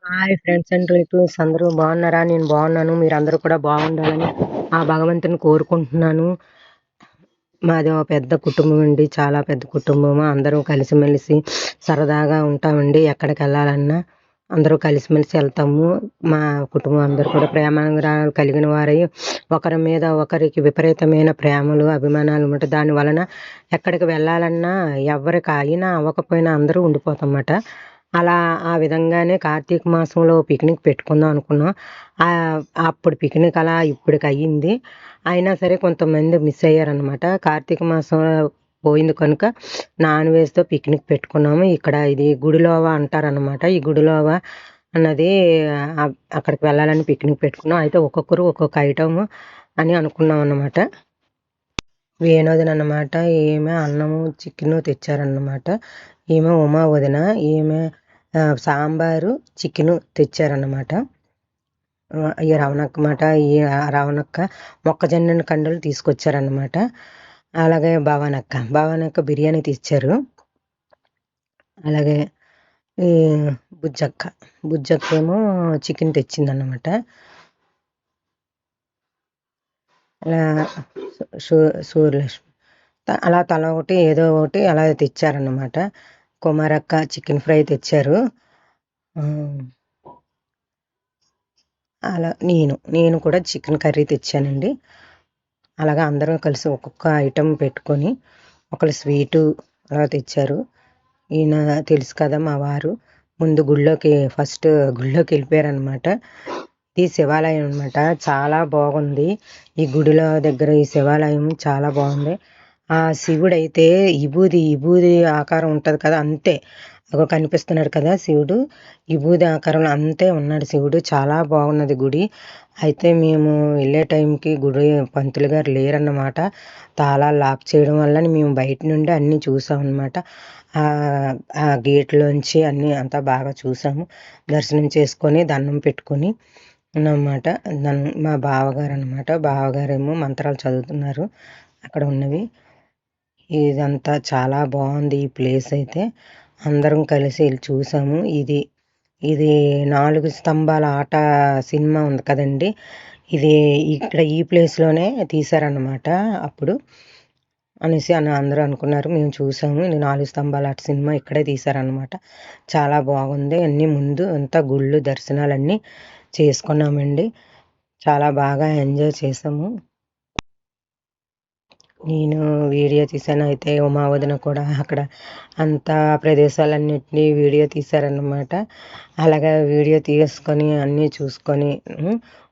Hi friends and relatives అందరూ బాగున్నారా? నేను బాగున్నాను. మీరందరూ కూడా బాగుండాలని ఆ భగవంతుని కోరుకుంటున్నాను. మాది ఒక పెద్ద కుటుంబం అండి. చాలా పెద్ద కుటుంబము. అందరూ కలిసిమెలిసి సరదాగా ఉంటామండి. ఎక్కడికెళ్ళాలన్నా అందరూ కలిసిమెలిసి వెళ్తాము. మా కుటుంబం అందరూ కూడా ప్రేమానురాగాలు కలిగిన వారై ఒకరి మీద ఒకరికి విపరీతమైన ప్రేమలు, అభిమానాలు ఉంటాయి. దాని వలన ఎక్కడికి వెళ్ళాలన్నా ఎవరికి అయినా అవ్వకపోయినా అందరూ ఉండిపోతామన్నమాట. అలా ఆ విధంగానే కార్తీక మాసంలో పిక్నిక్ పెట్టుకుందాం అనుకున్నాం. అప్పుడు పిక్నిక్ అలా ఇప్పటికయ్యింది. అయినా సరే కొంతమంది మిస్ అయ్యారనమాట. కార్తీక మాసం పోయింది కనుక నాన్ వెజ్‌తో పిక్నిక్ పెట్టుకున్నాము. ఇక్కడ ఇది గుడిలోవ అంటారనమాట. ఈ గుడిలోవ అన్నది అక్కడికి వెళ్ళాలని పిక్నిక్ పెట్టుకున్నాం. అయితే ఒక్కొక్కరు ఒక్కొక్క ఐటెము అని అనుకున్నాం అన్నమాట. వేణోదిన అన్నమాట. ఈమె అన్నము, చికెను తెచ్చారన్నమాట. ఈమె ఉమా వదిన. ఈమె సాంబారు, చికెను తెచ్చారన్నమాట. ఈ రవణక్క మాట. ఈ రవణక్క మొక్కజొన్న కండలు తీసుకొచ్చారన్నమాట. అలాగే భవానక్క బిర్యానీ తెచ్చారు. అలాగే ఈ బుజ్జక్క ఏమో చికెన్ తెచ్చిందన్నమాట. అలా సూర్యలక్ష్మి అలా తల ఒకటి ఏదో ఒకటి అలా తెచ్చారన్నమాట. కుమారక్క చికెన్ ఫ్రై తెచ్చారు. అలా నేను కూడా చికెన్ కర్రీ తెచ్చానండి. అలాగా అందరం కలిసి ఒక్కొక్క ఐటెం పెట్టుకొని ఒకరు స్వీటు అలా తెచ్చారు. ఈయన తెలుసు కదా మా వారు. ముందు ఫస్ట్ గుళ్ళోకి వెళ్ళిపోయారనమాట. ఇది శివాలయం అనమాట. చాలా బాగుంది. ఈ గుడిలో దగ్గర ఈ శివాలయం చాలా బాగుంది. ఆ శివుడైతే విభూది ఆకారం ఉంటుంది కదా, అంతే అగో కనిపిస్తున్నాడు కదా శివుడు. విభూది ఆకారంలో అంతే ఉన్నాడు శివుడు. చాలా బాగున్నది గుడి. అయితే మేము వెళ్ళే టైంకి గుడి పంతులు గారు లేరన్నమాట. తాళాలు లాక్ చేయడం వల్ల మేము బయట నుండి అన్నీ చూసామన్నమాట. ఆ గేట్లోంచి అన్నీ అంతా బాగా చూసాము. దర్శనం చేసుకొని దండం పెట్టుకొని అన్నమాట. మా బావగారు అనమాట. బావగారేమో మంత్రాలు చదువుతున్నారు అక్కడ ఉన్నవి. ఇదంతా చాలా బాగుంది ఈ ప్లేస్ అయితే. అందరం కలిసి వెళ్ళి చూసాము. ఇది 4 స్తంభాల ఆట సినిమా ఉంది కదండి, ఇది ఇక్కడ ఈ ప్లేస్లోనే తీశారన్నమాట అప్పుడు అనేసి అందరూ అనుకున్నారు. మేము చూసాము. ఇది 4 స్తంభాల ఆట సినిమా ఇక్కడే తీశారనమాట. చాలా బాగుంది. అన్నీ ముందు అంతా గుళ్ళు దర్శనాలన్నీ చేసుకున్నామండి. చాలా బాగా ఎంజాయ్ చేసాము. నేను వీడియో తీశాను. అయితే ఉమా వదిన కూడా అక్కడ అంతా ప్రదేశాలన్నింటినీ వీడియో తీశారన్నమాట. అలాగా వీడియో తీసుకొని అన్నీ చూసుకొని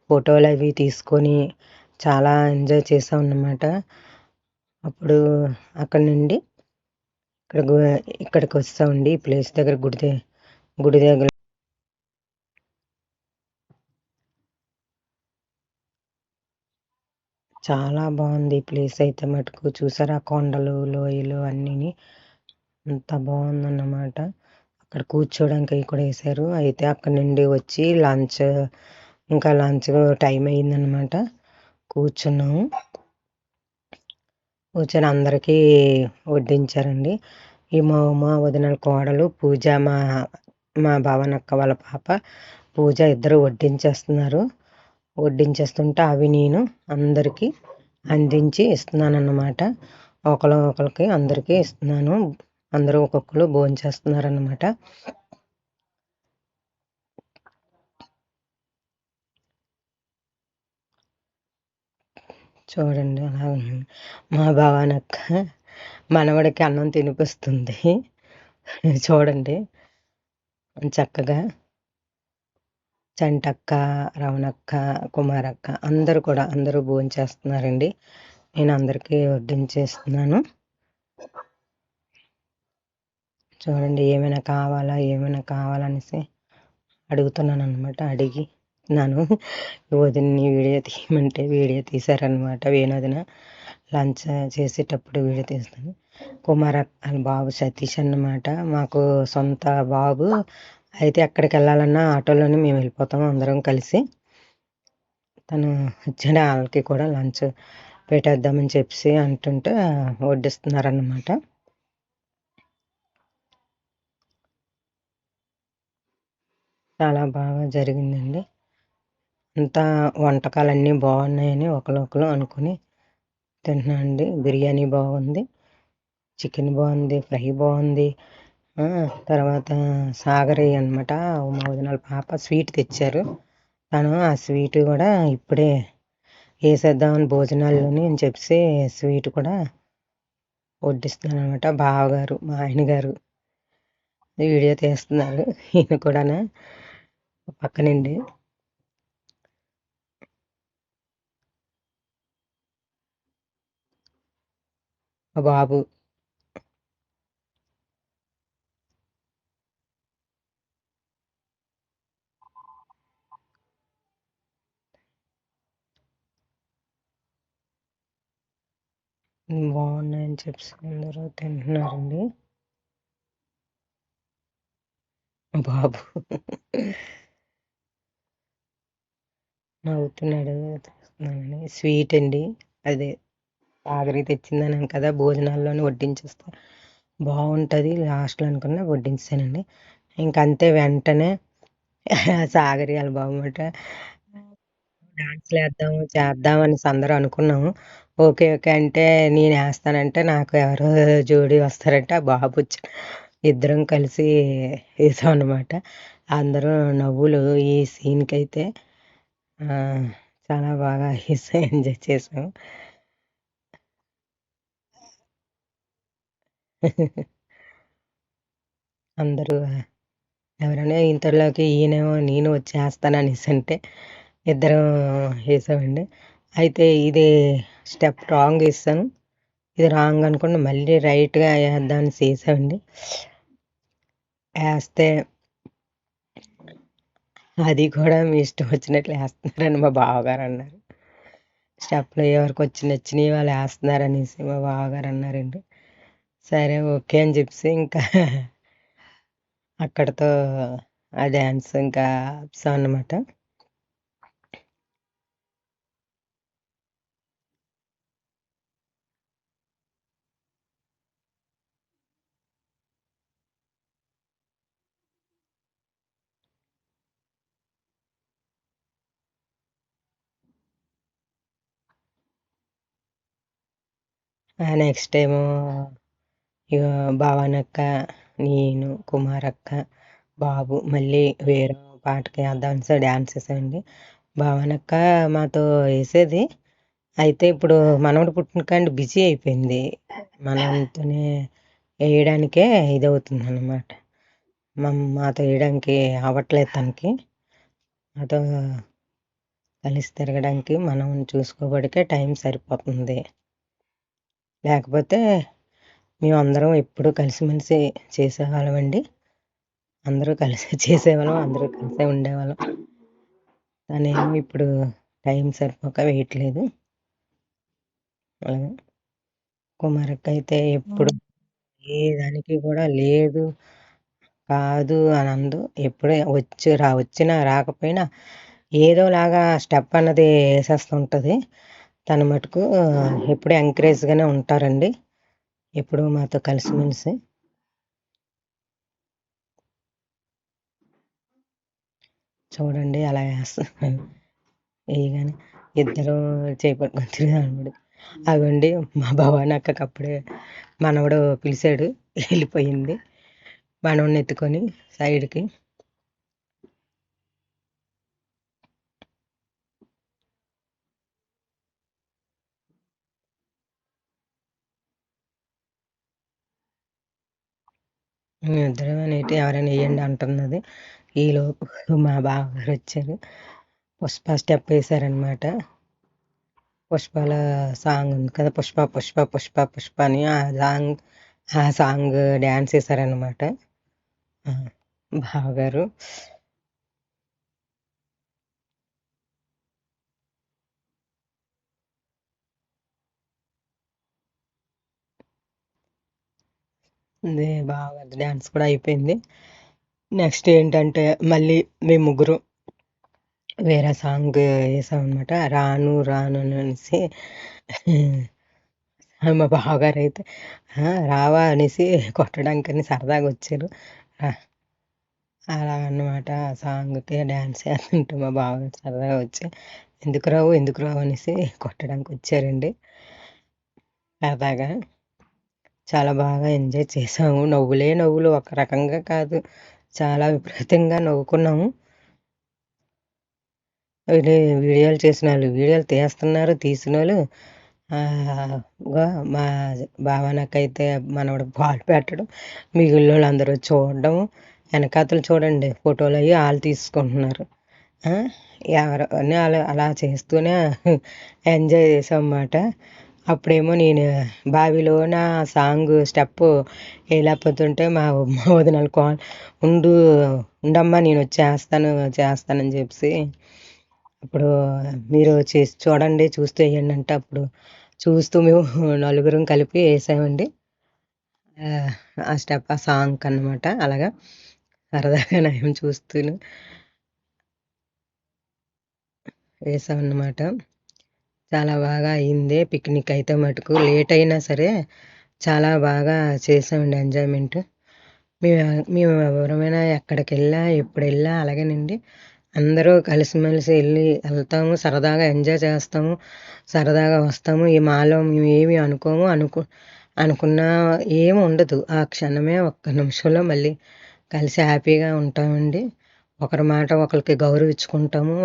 ఫోటోలు అవి తీసుకొని చాలా ఎంజాయ్ చేసాం అన్నమాట. అప్పుడు అక్కడ నుండి ఇక్కడికి వస్తామండి. ఈ ప్లేస్ దగ్గర గుడి దగ్గర చాలా బాగుంది ఈ ప్లేస్ అయితే మటుకు. చూసారా కొండలు, లోయలు అన్నీని అంత బాగుందన్నమాట. అక్కడ కూర్చోడానికి అవి కూడా వేశారు. అయితే అక్కడ నుండి వచ్చి ఇంకా లంచ్ టైం అయిందనమాట. కూర్చున్నాము. కూర్చొని అందరికీ వడ్డించారండి. ఈ మా వదిన కోడలు పూజ, మా భవనక్క వాళ్ళ పాప పూజ ఇద్దరు వడ్డించేస్తున్నారు. వడ్డించేస్తుంటే అవి నేను అందరికీ అందించి ఇస్తున్నాను అన్నమాట. ఒకరికి అందరికీ ఇస్తున్నాను. అందరూ ఒక్కొక్కరు భోంచేస్తున్నారన్నమాట. చూడండి అలా మా భవానక్క మనవడికి అన్నం తినిపిస్తుంది. చూడండి చక్కగా. చంటక్క, రవణక్క, కుమారక్క అందరూ భోంచేస్తున్నారండి. నేను అందరికీ వడ్డించేస్తున్నాను. చూడండి ఏమైనా కావాలనేసి అడుగుతున్నాను అనమాట. వదిన్ని వీడియో తీయమంటే వీడియో తీశారనమాట. వేణోదిన లంచ్ చేసేటప్పుడు వీడియో తీస్తాను. కుమారక్క బాబు సతీష్ అన్నమాట. మాకు సొంత బాబు. అయితే ఎక్కడికి వెళ్ళాలన్నా ఆటోలోనే మేము వెళ్ళిపోతాము అందరం కలిసి. తను వచ్చిన వాళ్ళకి కూడా లంచ్ పెట్టేద్దామని చెప్పి అంటుంటే వడ్డిస్తున్నారన్నమాట. చాలా బాగా జరిగిందండి. అంతా వంటకాలన్నీ బాగున్నాయని ఒకరు అనుకుని తింటున్నానండి. బిర్యానీ బాగుంది, చికెన్ బాగుంది, ఫ్రై బాగుంది. తర్వాత సాగరి అనమాట, మా వదినాల పాప స్వీట్ తెచ్చారు. తను ఆ స్వీట్ కూడా ఇప్పుడే వేసేద్దామని భోజనాల్లోని అని చెప్పి స్వీట్ కూడా వడ్డిస్తున్నాను అనమాట. బావగారు, మా ఆయన గారు వీడియో తీస్తున్నారు. ఈయన కూడా పక్కనండి. మా బాబు బాగున్నాయని చెప్పి అందరూ తింటున్నారండి. మా బాబు నవ్వుతున్నాడు. తీస్తున్నానండి. స్వీట్ అండి, అదే ఆఖరి తెచ్చిందన్నాను కదా, భోజనాల్లోనే వడ్డించేస్తే బాగుంటుంది లాస్ట్లో అనుకున్నా వడ్డించానండి. ఇంకంతే వెంటనే సాగరి వాళ్ళ బాబుమాట డాన్స్లు వేద్దాము చేద్దాం అనేసి అందరూ అనుకున్నాము. ఓకే ఓకే అంటే నేను వేస్తానంటే నాకు ఎవరో జోడీ వస్తారంటే ఆ బాబు వచ్చి ఇద్దరం కలిసి వేసాం అనమాట. అందరూ నవ్వులు ఈ సీన్కి అయితే చాలా బాగా వేసాం, ఎంజాయ్ చేసాం. అందరూ ఎవరైనా ఇంతలోకి ఈయనేమో నేను వచ్చేస్తాననేసి అంటే ఇద్దరం వేసామండి. అయితే ఇది స్టెప్ రాంగ్ వేసాను, ఇది రాంగ్ అనుకుని మళ్ళీ రైట్గా వేద్దామని వేసామండి. వేస్తే అది కూడా మీ ఇష్టం వచ్చినట్లు వేస్తున్నారని మా బావగారు అన్నారు. స్టెప్లు ఎవరికి వచ్చి నచ్చినవి వాళ్ళు వేస్తున్నారనేసి మా బావగారు అన్నారండి. సరే ఓకే అని చెప్పి ఇంకా అక్కడితో ఆ డ్యాన్స్ ఇంకా ఆపేసాం అన్నమాట. నెక్స్ట్ ఏమో ఇక భావనక్క, నేను, కుమారక్క, బాబు మళ్ళీ వేరే పాటకి వేద్దాం డ్యాన్స్ వేసామండి. భావనక్క మాతో వేసేది, అయితే ఇప్పుడు మనవడు పుట్టిన కాండి బిజీ అయిపోయింది. మనతోనే వేయడానికే ఇది అవుతుంది అన్నమాట. మాతో వేయడానికి అవ్వట్లేదు తనకి. మాతో కలిసి తిరగడానికి మనం చూసుకోబడికే టైం సరిపోతుంది. లేకపోతే మేమందరం ఎప్పుడూ కలిసిమెలిసి చేసేవాళ్ళమండి. అందరూ కలిసి చేసేవాళ్ళం, అందరూ కలిసే ఉండేవాళ్ళం. తనేమో ఇప్పుడు టైం సరిపోక వేయట్లేదు. అలాగే కుమారక్క అయితే ఎప్పుడు ఏ దానికి కూడా లేదు కాదు అని అందు. ఎప్పుడే వచ్చినా రాకపోయినా ఏదోలాగా స్టెప్ అన్నది వేసేస్తుంటుంది. తన మటుకు ఎప్పుడు ఎంకరేజ్గానే ఉంటారండి, ఎప్పుడు మాతో కలిసిమెలిసి. చూడండి అలా వేస్తున్నాను వేయగానే ఇద్దరు చేపట్టుకొని తిరిగాడు. అవండి మా భవాని అక్కకి అప్పుడే మనవడు పిలిచాడు, వెళ్ళిపోయింది మనవడిని ఎత్తుకొని సైడ్కి. ఇద్దరం అనేటి ఎవరైనా వేయండి అంటున్నది. ఈలోపు మా బావగారు వచ్చారు, పుష్ప స్టెప్ వేశారనమాట. పుష్పల సాంగ్ ఉంది కదా, పుష్ప పుష్ప పుష్ప పుష్ప అని ఆ సాంగ్ డ్యాన్స్ వేశారనమాట బావగారు. బావగారి డ్యాన్స్ కూడా అయిపోయింది. నెక్స్ట్ ఏంటంటే మళ్ళీ మేము ముగ్గురు వేరే సాంగ్ వేసామన్నమాట, రాను రాను అనేసి. మా బావగారు అయితే రావా అనేసి కొట్టడానికని సరదాగా వచ్చారు. అలా అన్నమాట. ఆ సాంగ్‌కి డాన్స్ చేస్తుంటే మా బావగారు సరదాగా వచ్చి, "ఎందుకు రావు, ఎందుకు రావు" అనేసి కొట్టడానికి వచ్చారండి. సరదాగా చాలా బాగా ఎంజాయ్ చేసాము. నవ్వులే నవ్వులు, ఒక రకంగా కాదు. చాలా విపరీతంగా నవ్వుకున్నాము. ఇది వీడియోలు చేసినోళ్ళు వీడియోలు తీస్తున్నారు. తీసినోళ్ళు గా మా బావ నాకైతే మనవడికి పాలు పెట్టడం, మిగిలినోళ్ళందరూ చూడడం, వెనకాతల చూడండి ఫోటోలు అయ్యి ఆళ్ళు తీసుకుంటున్నారు. ఆ! ఎవరని అలా అలా చేస్తూనే ఎంజాయ్ చేసామన్నమాట. అప్పుడేమో నేను బావిలోన సాంగు స్టెప్పు వేయలేకపోతుంటే మా వదినలు ఉండు ఉండమ్మా నేనొచ్చి చేస్తానని చెప్పేసి అప్పుడు మీరు చేసి చూడండి చూస్తూ వేయండి అంటే అప్పుడు చూస్తూ మేము నలుగురం కలిపి వేసామండి. ఆ స్టెప్ ఆ సాంగ్ అన్నమాట. అలాగా సరదాగా నయం చూస్తూను వేసామన్నమాట. చాలా బాగా అయింది పిక్నిక్ అయితే మటుకు లేట్ అయినా సరే చాలా బాగా చేసామండి ఎంజాయ్మెంట్. మేము ఎవరమైనా ఎక్కడికెళ్ళా ఎప్పుడెళ్ళా అలాగేనండి. అందరూ కలిసిమెలిసి వెళ్తాము, సరదాగా ఎంజాయ్ చేస్తాము, సరదాగా వస్తాము. మాలో మేము ఏమి అనుకున్నా ఏమి ఉండదు. ఆ క్షణమే ఒక్క నిమిషంలో మళ్ళీ కలిసి హ్యాపీగా ఉంటామండి. ఒకరి మాట ఒకరికి గౌరవించుకుంటాము.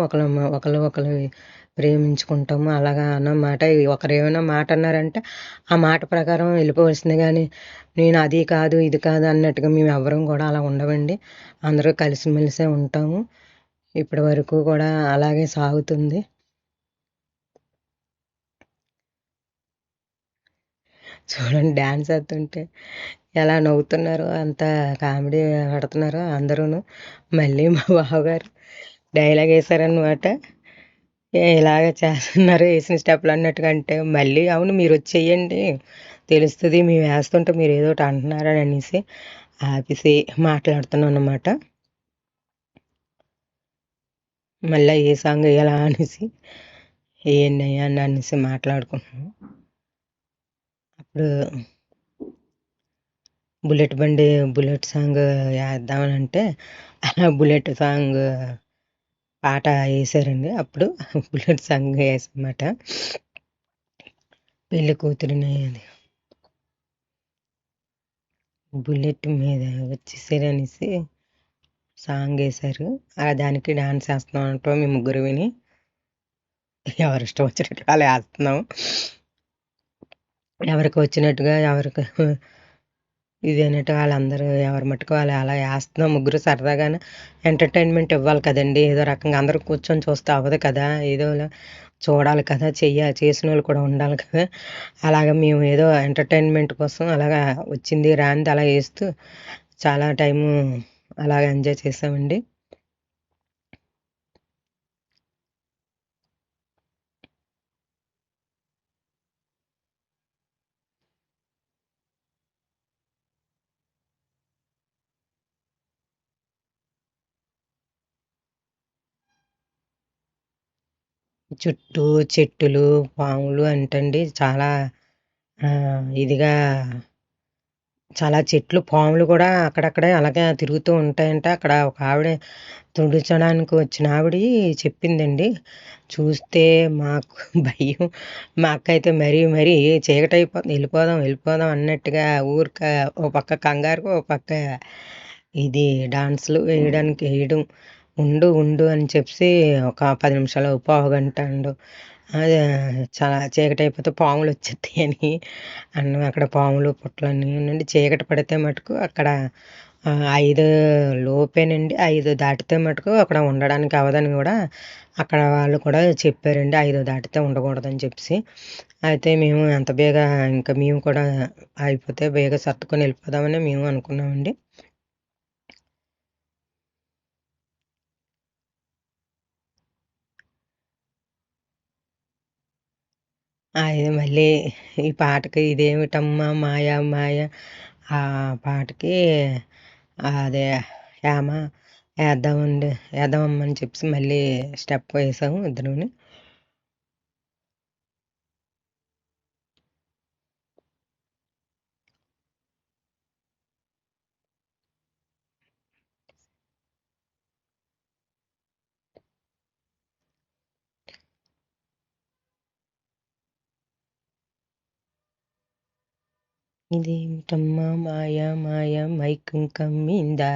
ఒకళ్ళు ప్రేమించుకుంటాము. అలాగా అన్నమాట. ఒకరు ఏమైనా మాట అన్నారంటే ఆ మాట ప్రకారం వెళ్ళిపోవలసిందే గానీ నేను అది కాదు ఇది కాదు అన్నట్టుగా మేము ఎవ్వరం కూడా అలా ఉండమండి. అందరూ కలిసిమెలిసే ఉంటాము. ఇప్పటి వరకు కూడా అలాగే సాగుతుంది. చూడండి డాన్స్ ఏత్తుంటే ఎలా నవ్వుతున్నారో, అంత కామెడీ పడుతున్నారో అందరూను. మళ్ళీ మా బావగారు డైలాగ్ ఏసారనమాట. ఇలాగ చేస్తున్నారు ఏసిన స్టెప్పులు అన్నట్టుగా అంటే, మళ్ళీ అవును మీరొచ్చి ఎయ్యండి తెలుస్తది. మేము ఏస్తుంటే మీరేదోటి అంటున్నారని అనేసి ఆపేసి మాట్లాడుతున్నాం అన్నమాట. మళ్ళా ఏ సాంగ్ ఎయ్యాలా అనేసి ఎయ్యండయ్యా అని అనేసి మాట్లాడుకుంటున్నాం. అప్పుడు బుల్లెట్ సాంగ్ ఏద్దామనంటే బుల్లెట్ సాంగ్ పాట ఏసారండి. అప్పుడు బుల్లెట్ సాంగ్ ఏసామాట. పెళ్లి కూతురిని బుల్లెట్ మీద వచ్చేసారనేసి సాంగ్ ఏశారు. దానికి డాన్స్ ఏస్తున్నాం అంటాం మేము ముగ్గురు విని ఎవరిష్టం వచ్చినట్టు అలా ఏస్తున్నాం. ఎవరికి వచ్చినట్టుగా ఎవరికి ఇది అన్నట్టు వాళ్ళందరూ ఎవరి మట్టుకు వాళ్ళు అలా ఏస్తున్నాం. ముగ్గురు సరదాగానే ఎంటర్‌టైన్‌మెంట్ ఇవ్వాలి కదండీ! ఏదో రకంగా అందరూ కూర్చొని చూస్తే అవ్వదు కదా! ఏదోలా చూడాలి కదా! చేసినోళ్ళు కూడా ఉండాలి కదా! అలాగా మేము ఏదో ఎంటర్‌టైన్‌మెంట్ కోసం అలాగా వచ్చింది రానిది అలా ఏస్తూ చాలా టైము అలాగ ఎంజాయ్ చేసామండి. చుట్టూ చెట్టులు, పాములు అంటండి చాలా ఇదిగా చాలా చెట్లు, పాములు కూడా అక్కడక్కడే అలాగే తిరుగుతూ ఉంటాయంట. అక్కడ ఒక ఆవిడ తుడిచడానికి వచ్చిన చెప్పిందండి. చూస్తే మాకు భయం. మా అక్కయితే మరీ చీకటయిపోతుంది వెళ్ళిపోదాం అన్నట్టుగా ఓ పక్క కంగారుగా, ఓ పక్క ఇది డాన్స్‌లు వేయడం. ఉండు అని చెప్పేసి ఒక 10 నిమిషాలు, పావుగంట అదే చాలా చీకటయిపోతే పాములొచ్చేత్తాయని అన్నం. అక్కడ పాములు, పుట్లన్నీ నుండి చీకటి పడితే మటుకు అక్కడ 5 లోపేనండి. 5 దాటితే మటుకు అక్కడ ఉండడానికి అవ్వదని గూడా అక్కడ వాళ్ళు కూడా చెప్పారండి. 5 దాటితే ఉండకూడదని చెప్పేసి. అయితే మేము ఎంత బేగా ఇంకా మేము కూడా అయిపోతే బేగా సర్దుకొని వెళ్ళిపోదామని మేము అనుకున్నామండి. ఇది మళ్ళీ ఈ పాటకి ఇదేమిటమ్మా మాయ మాయ ఆ పాటకి అదే ఏమ ఏద్దామమ్మని చెప్పేసి మళ్ళీ స్టెప్ వేసాము ఇద్దరుని. ఇదేమిటమ్మా మాయ మాయ మైకం కమ్మిందా,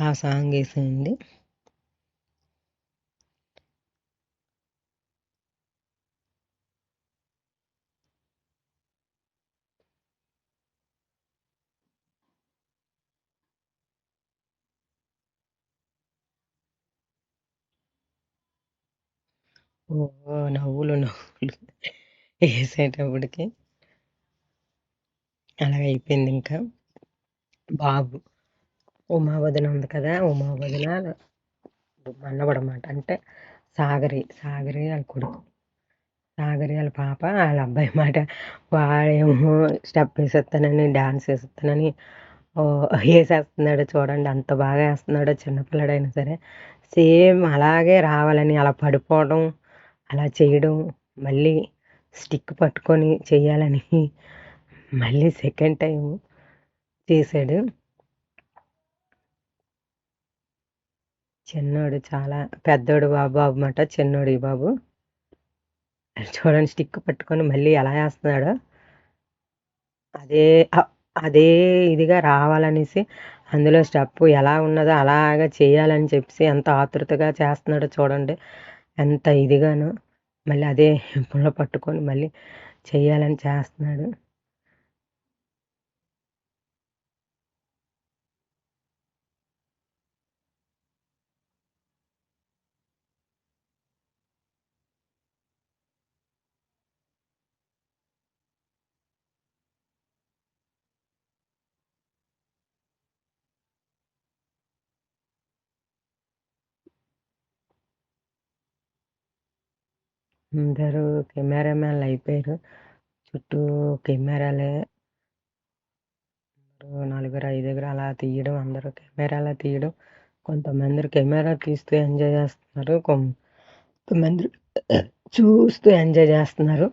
ఆ సాంగ్ వేసింది. ఓ నవ్వులు నవ్వులు వేసేటప్పటికి అలా అయిపోయింది. ఇంకా బాబు ఉమా వదిన ఉంది కదా, ఉమా వదిన మనవడమాట, అంటే సాగరి వాళ్ళ కొడుకు, సాగరి వాళ్ళ పాప, వాళ్ళ అబ్బాయి మాట. వాడేమో స్టెప్ వేసేస్తానని, డాన్స్ వేసేస్తానని వేసేస్తున్నాడు. చూడండి అంత బాగా వేస్తున్నాడో, చిన్నపిల్లడైనా సరే సేమ్ అలాగే రావాలని అలా పడిపోవడం, అలా చేయడం, మళ్ళీ స్టిక్ పట్టుకొని చెయ్యాలని మళ్ళీ సెకండ్ టైం చేశాడు. చిన్నోడు చాలా పెద్దోడు బాబు అన్నమాట, చిన్నోడు ఈ బాబు. చూడండి స్టిక్ పట్టుకొని మళ్ళీ ఎలా వేస్తున్నాడో, అదే అదే ఇదిగా రావాలనేసి అందులో స్టెప్ ఎలా ఉన్నదో అలాగా చేయాలని చెప్పేసి ఎంత ఆతృతగా చేస్తున్నాడో చూడండి, ఎంత ఇదిగానో. మళ్ళీ అదే పుల్ల పట్టుకొని మళ్ళీ చేయాలని చేస్తున్నాడు. అందరూ కెమెరామ్యాన్లు అయిపోయారు, చుట్టూ కెమెరాలే, నలుగురు ఐదుగురు అలా తీయడం, అందరూ కెమెరాలో తీయడం. కొంతమంది కెమెరా తీస్తూ ఎంజాయ్ చేస్తున్నారు, కొంతమంది చూస్తూ ఎంజాయ్ చేస్తున్నారు.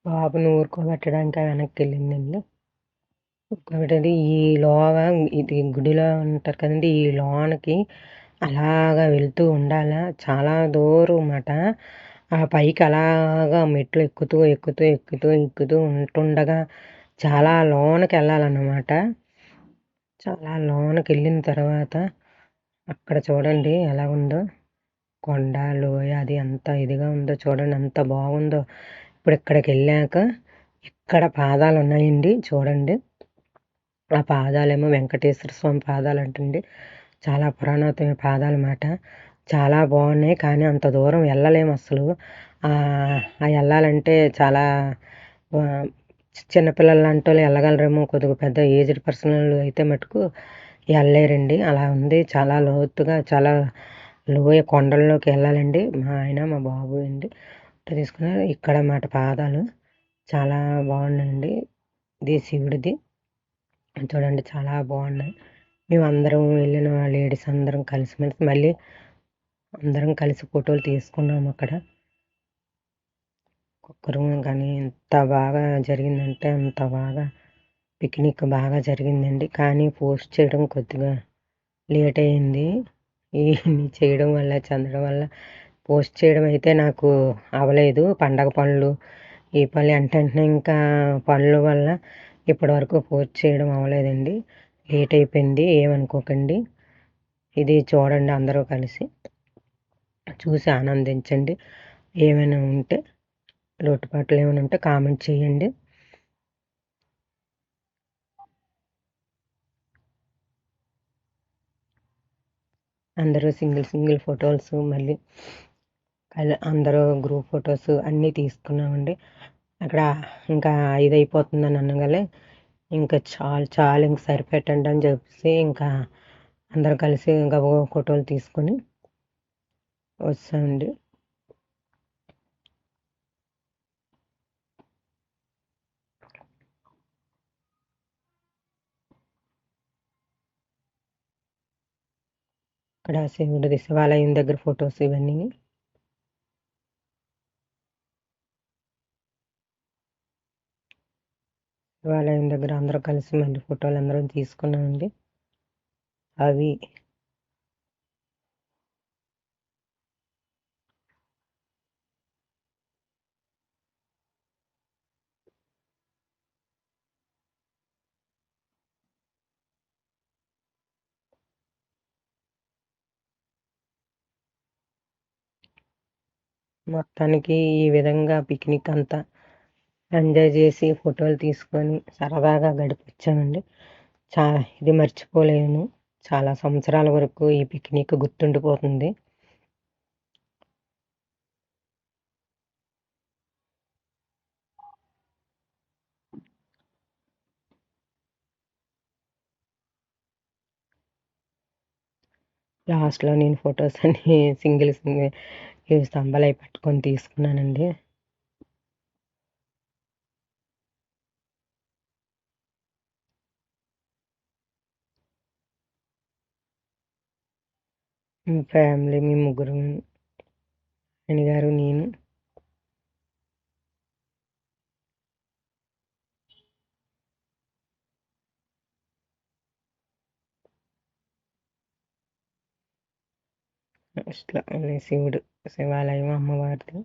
బాబుని ఊరుకోబెట్టడానికి వెనక్కి వెళ్ళిందండి. ఇంకొకటి ఈ లోగా ఇది గుడిలో ఉంటారు కదండి, ఈ లోనకి అలాగా వెళ్తూ ఉండాలా, చాలా దూరం అన్నమాట. ఆ పైకి అలాగా మెట్లు ఎక్కుతూ ఎక్కుతూ ఎక్కుతూ ఎక్కుతూ ఉంటుండగా చాలా లోనకి వెళ్ళాలన్నమాట. చాలా లోనకి వెళ్ళిన తర్వాత అక్కడ చూడండి ఎలా ఉందో, కొండ లోయ అది ఎంత ఇదిగా ఉందో చూడండి, ఎంత బాగుందో. ఇప్పుడు ఇక్కడికి వెళ్ళాక ఇక్కడ పాదాలు ఉన్నాయండి చూడండి, ఆ పాదాలేమో వెంకటేశ్వర స్వామి పాదాలు అంటండి, చాలా పురాణతమైన పాదాలు అన్నమాట. చాలా బాగున్నాయి, కానీ అంత దూరం వెళ్ళలేము అసలు. వెళ్ళాలంటే చాలా చిన్నపిల్లలు లాంటి వాళ్ళు వెళ్ళగలరేమో, కొద్దిగా పెద్ద ఏజ్డ్ పర్సన్ అయితే మటుకు వెళ్ళలేరండి. అలా ఉంది, చాలా లోతుగా, చాలా లోయ కొండల్లోకి వెళ్ళాలండి. మా ఆయన మా బాబు అండి తీసుకున్నారు. ఇక్కడ మాట పాదాలు చాలా బాగున్నాయండి. ఇది శివుడిది చూడండి, చాలా బాగున్నాయి. మేము అందరం వెళ్ళిన లేడీస్ అందరం కలిసిమెలిసి మళ్ళీ అందరం కలిసి ఫోటోలు తీసుకున్నాము అక్కడ. ఒక్కరు కానీ ఎంత బాగా జరిగిందంటే అంత బాగా పిక్నిక్ బాగా జరిగిందండి. కానీ పోస్ట్ చేయడం కొద్దిగా లేట్ అయింది. ఈ చేయడం వల్ల చెందడం వల్ల పోస్ట్ చేయడం అయితే నాకు అవ్వలేదు. పండగ పనులు ఈ పనులు వెంటనే ఇంకా పనుల వల్ల ఇప్పటివరకు పోస్ట్ చేయడం అవ్వలేదండి. లేట్ అయిపోయింది, ఏమనుకోకండి. ఇది చూడండి, అందరూ కలిసి చూసి ఆనందించండి. ఏమైనా ఉంటే లోటుపాట్లు ఏమైనా ఉంటే కామెంట్ చేయండి. అందరూ సింగిల్ ఫొటోస్, మళ్ళీ అందరూ గ్రూప్ ఫొటోస్ అన్నీ తీసుకున్నామండి. అక్కడ ఇంకా 5 అయిపోతుందని అనగానే ఇంకా చాలు ఇంక సరిపెట్టండి అని చెప్పేసి ఇంకా అందరం కలిసి ఇంకా ఫోటోలు తీసుకొని వచ్చామండి. ఇక్కడ శివుడిది శివాలయం దగ్గర ఫొటోస్ ఇవన్నీ. శివాలయం దగ్గర అందరూ కలిసి మళ్ళీ ఫోటోలు అందరం తీసుకున్నామండి. అవి మొత్తానికి ఈ విధంగా పిక్నిక్ అంతా ఎంజాయ్ చేసి ఫోటోలు తీసుకొని సరదాగా గడిపొచ్చామండి. ఇది మర్చిపోలేను. చాలా సంవత్సరాల వరకు ఈ పిక్నిక్ గుర్తుండిపోతుంది. లాస్ట్‌లో నేను ఫోటోస్ అన్నీ సింగిల్ స్తంభాలయి పట్టుకొని తీసుకున్నానండి. ఫ్యామిలీ మేము ముగ్గురం, ఆయన గారు, నేను. లాస్ట్‌లో శివుడు శివాలయం అమ్మవారిది.